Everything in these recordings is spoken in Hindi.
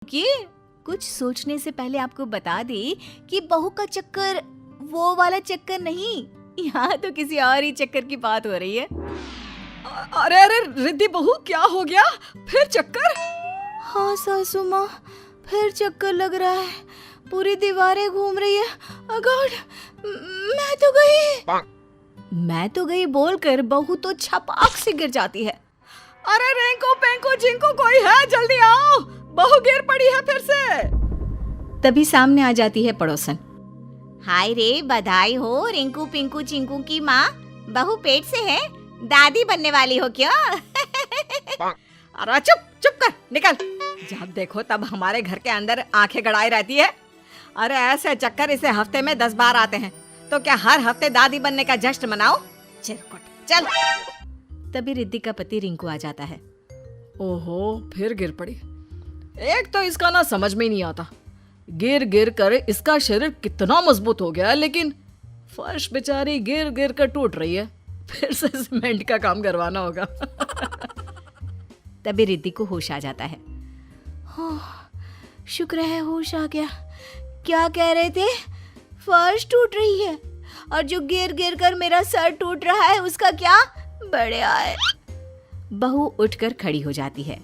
कि कुछ सोचने से पहले आपको बता दे कि बहू का चक्कर वो वाला चक्कर नहीं, यहाँ तो किसी और ही चक्कर की बात हो रही है। अरे अरे रिद्धि बहू, क्या हो गया? फिर चक्कर? हाँ सासू माँ, फिर चक्कर लग रहा है, पूरी दीवारें घूम रही है। Oh God, मैं तो गई बोलकर बहू तो छपाक से गिर जाती है। अरे रेंको पेंको जिंको कोई है, जल्दी आओ, बहू गिर पड़ी है फिर से। तभी सामने आ जाती है पड़ोसन। हाय रे, बधाई हो रिंकू पिंकू चिंकू की माँ, बहू पेट से है, दादी बनने वाली हो क्या? अरे चुप चुप कर, निकल। जब देखो तब हमारे घर के अंदर आंखें गड़ाई रहती है। अरे ऐसे चक्कर इसे हफ्ते में 10 बार आते हैं, तो क्या हर हफ्ते दादी बनने का जश्न मनाओ? चिरकुट चल। तभी रिद्धि का पति रिंकू आ जाता है। ओहो, फिर गिर पड़ी। एक तो इसका ना समझ में नहीं आता, गिर गिर कर इसका शरीर कितना मजबूत हो गया, लेकिन फर्श बेचारी गिर गिर कर टूट रही है। फिर से सीमेंट का काम करवाना होगा। तभी रिद्धि को होश आ जाता है। शुक्र है होश आ गया। क्या कह रहे थे? फर्श टूट रही है और जो गिर गिर कर मेरा सर टूट रहा है उसका क्या? बढ़िया है। बहू उठकर खड़ी हो जाती है,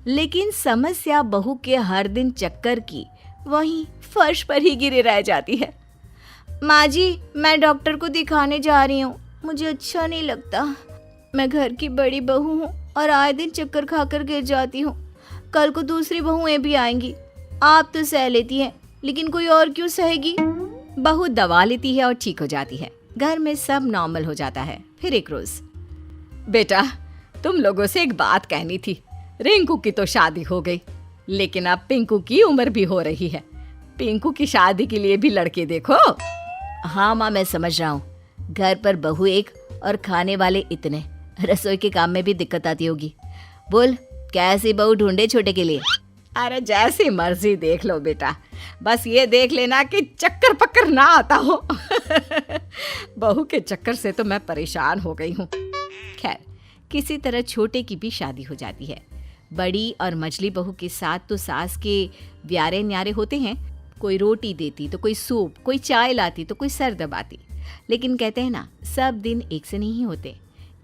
लेकिन समस्या बहू के हर दिन चक्कर की वहीं फर्श पर ही गिरे रह जाती है। माँ जी, मैं डॉक्टर को दिखाने जा रही हूँ, मुझे अच्छा नहीं लगता। मैं घर की बड़ी बहू हूँ और आए दिन चक्कर खाकर गिर जाती हूँ। कल को दूसरी बहुएं भी आएंगी। आप तो सह लेती हैं, लेकिन कोई और क्यों सहेगी? बहू दवा लेती है और ठीक हो जाती है। घर में सब नॉर्मल हो जाता है। फिर एक रोज, बेटा, तुम लोगों से एक बात कहनी थी। रिंकू की तो शादी हो गई, लेकिन अब पिंकू की उम्र भी हो रही है। पिंकू की शादी के लिए भी लड़के देखो। हाँ माँ, मैं समझ रहा हूँ। घर पर बहू एक और खाने वाले इतने, रसोई के काम में भी दिक्कत आती होगी। बोल, कैसी बहू ढूंढे छोटे के लिए? अरे जैसी मर्जी देख लो बेटा, बस ये देख लेना कि चक्कर पक्कर ना आता हो। बहू के चक्कर से तो मैं परेशान हो गई हूँ। खैर, किसी तरह छोटे की भी शादी हो जाती है। बड़ी और मझली बहू के साथ तो सास के व्यारे न्यारे होते हैं। कोई रोटी देती तो कोई सूप, कोई चाय लाती तो कोई सर दबाती। लेकिन कहते हैं ना, सब दिन एक से नहीं होते।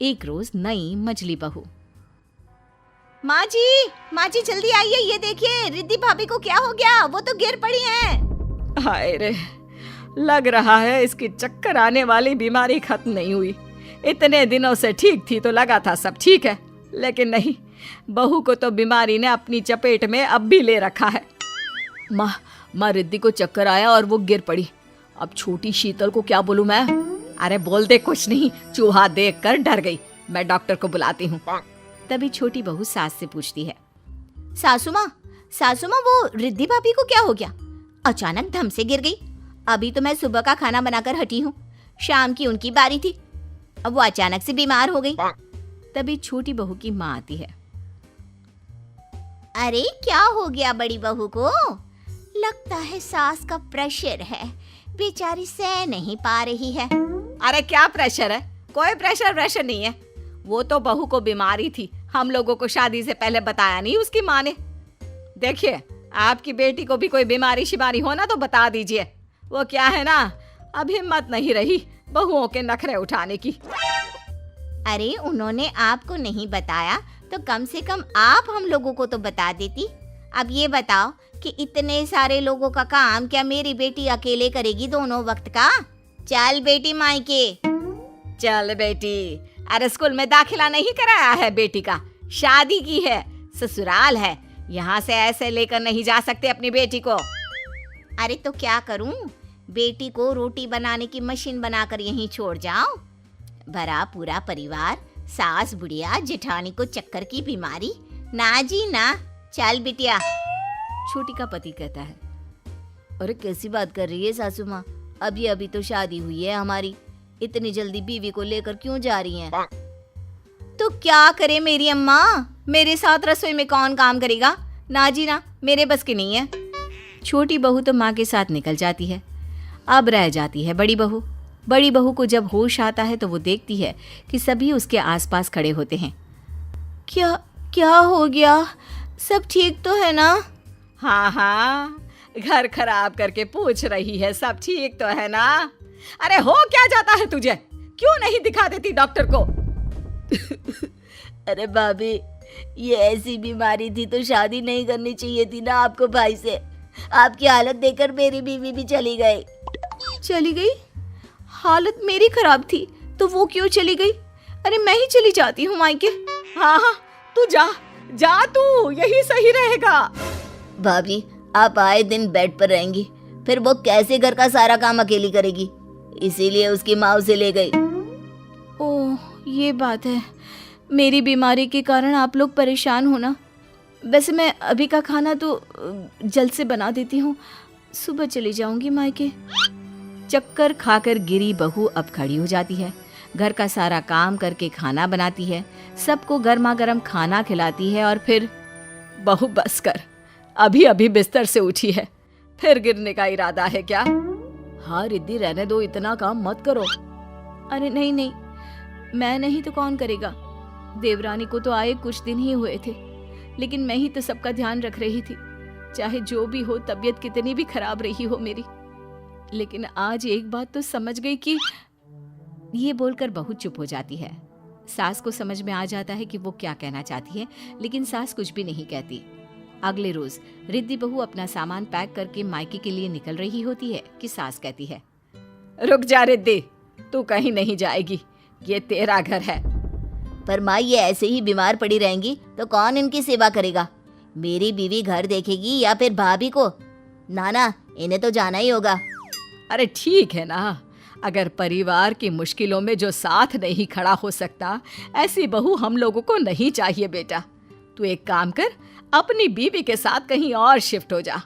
एक रोज नई मझली बहू, माँ जी जल्दी आइए, ये देखिए रिद्धि भाभी को क्या हो गया, वो तो गिर पड़ी हैं। हाय रे, लग रहा है इसकी चक्कर आने वाली बीमारी खत्म नहीं हुई। इतने दिनों से ठीक थी तो लगा था सब ठीक है, लेकिन नहीं, बहू को तो बीमारी ने अपनी चपेट में अब भी ले रखा है। माँ रिद्धि को चक्कर आया और वो गिर पड़ी। अब छोटी शीतल को क्या बोलूं मैं? अरे बोल दे कुछ नहीं, चूहा देखकर डर गई। मैं डॉक्टर को बुलाती हूँ। तभी छोटी बहू सास से पूछती है, सासू माँ वो रिद्धि भाभी को क्या हो गया? अचानक धम से गिर गई। अभी तो मैं सुबह का खाना बनाकर हटी हूँ, शाम की उनकी बारी थी, अब वो अचानक से बीमार हो गई। तभी छोटी बहू की माँ आती है। अरे क्या हो गया बड़ी बहू को? लगता है सास का प्रेशर है, बेचारी सह नहीं पा रही है। अरे क्या प्रेशर है? कोई प्रेशर नहीं है। वो तो बहू को बीमारी थी, हम लोगों को शादी से पहले बताया नहीं उसकी माँ ने। देखिए, आपकी बेटी को भी कोई बीमारी शिमारी हो ना तो बता दीजिए। वो क्या है ना, अब हिम्मत नहीं रही बहुओं के नखरे उठाने की। अरे उन्होंने आपको नहीं बताया तो कम से कम आप हम लोगों को तो बता देती। अब ये बताओ कि इतने सारे लोगों का काम क्या मेरी बेटी अकेले करेगी दोनों वक्त का? चल बेटी मायके। चल बेटी, अरे स्कूल में दाखिला नहीं कराया है बेटी का, शादी की है, ससुराल है, यहाँ से ऐसे लेकर नहीं जा सकते अपनी बेटी को। अरे तो क्या करूं, बेटी को रोटी बनाने की मशीन बनाकर यहीं छोड़ जाऊं? भरा पूरा परिवार, सास बुढ़िया जेठानी को चक्कर की बीमारी, ना जी ना। चल बिटिया। छोटी का पति कहता है, अरे कैसी बात कर रही है सासू माँ, अभी तो शादी हुई है हमारी, इतनी जल्दी बीवी को लेकर क्यों जा रही हैं? तो क्या करे मेरी अम्मा, मेरे साथ रसोई में कौन काम करेगा? ना जी ना, मेरे बस की नहीं है। छोटी बहू तो माँ के साथ निकल जाती है। अब रह जाती है बड़ी बहू। बड़ी बहू को जब होश आता है तो वो देखती है कि सभी उसके आसपास खड़े होते हैं। क्या हो गया? सब ठीक तो है ना? हाँ हाँ, घर खराब करके पूछ रही है सब ठीक तो है ना? अरे हो क्या जाता है तुझे? क्यों नहीं दिखा देती डॉक्टर को? अरे भाभी, ये ऐसी बीमारी थी तो शादी नहीं करनी चाहिए थी ना आपको भाई से। आपकी हालत देखकर मेरी बीवी भी चली गई। चली गई? हालत मेरी खराब थी तो वो क्यों चली गई? अरे मैं ही चली जाती हूँ मायके। हाँ हाँ, तू जा जा, तू यही सही रहेगा। भाभी, आप आए दिन बेड पर रहेंगी, फिर वो कैसे घर का सारा काम अकेली करेगी? इसीलिए उसकी माँ उसे ले गई। ओह, ये बात है। मेरी बीमारी के कारण आप लोग परेशान हो ना। वैसे मैं अभी का खाना तो जल्द से बना देती हूँ, सुबह चली जाऊंगी मायके। चक्कर खाकर गिरी बहू अब खड़ी हो जाती है, घर का सारा काम करके खाना बनाती है, सबको गर्मा गर्म खाना खिलाती है और फिर बहू बस कर, अभी अभी बिस्तर से उठी है, फिर गिरने का इरादा है क्या? हाँ रिद्धि, रहने दो, इतना काम मत करो। अरे नहीं नहीं, मैं नहीं तो कौन करेगा। देवरानी को तो आए कुछ दिन ही हुए थे, लेकिन मैं ही तो सबका ध्यान रख रही थी, चाहे जो भी हो, तबीयत कितनी भी खराब रही हो मेरी। लेकिन आज एक बात तो समझ गई कि ये बोलकर बहू चुप हो जाती है। सास को समझ में आ जाता है कि वो क्या कहना चाहती है, लेकिन सास कुछ भी नहीं कहती। अगले रोज रिद्धि बहू अपना सामान पैक करके मायके के लिए निकल रही होती है कि सास कहती है, रुक जा रिद्धि, तू कहीं नहीं जाएगी, ये तेरा घर है। पर माँ, ये ऐसे ही बीमार पड़ी रहेंगी तो कौन इनकी सेवा करेगा? मेरी बीवी घर देखेगी या फिर भाभी को? नाना, इन्हें तो जाना ही होगा। अरे ठीक है ना, अगर परिवार की मुश्किलों में जो साथ नहीं खड़ा हो सकता, ऐसी बहू हम लोगों को नहीं चाहिए बेटा। तू एक काम कर, अपनी बीवी के साथ कहीं और शिफ्ट हो जा।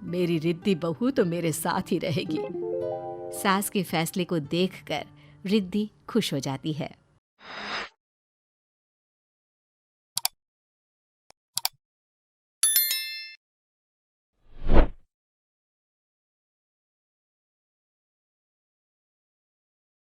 मेरी रिद्धि बहू तो मेरे साथ ही रहेगी। सास के फैसले को देखकर रिद्धि खुश हो जाती है।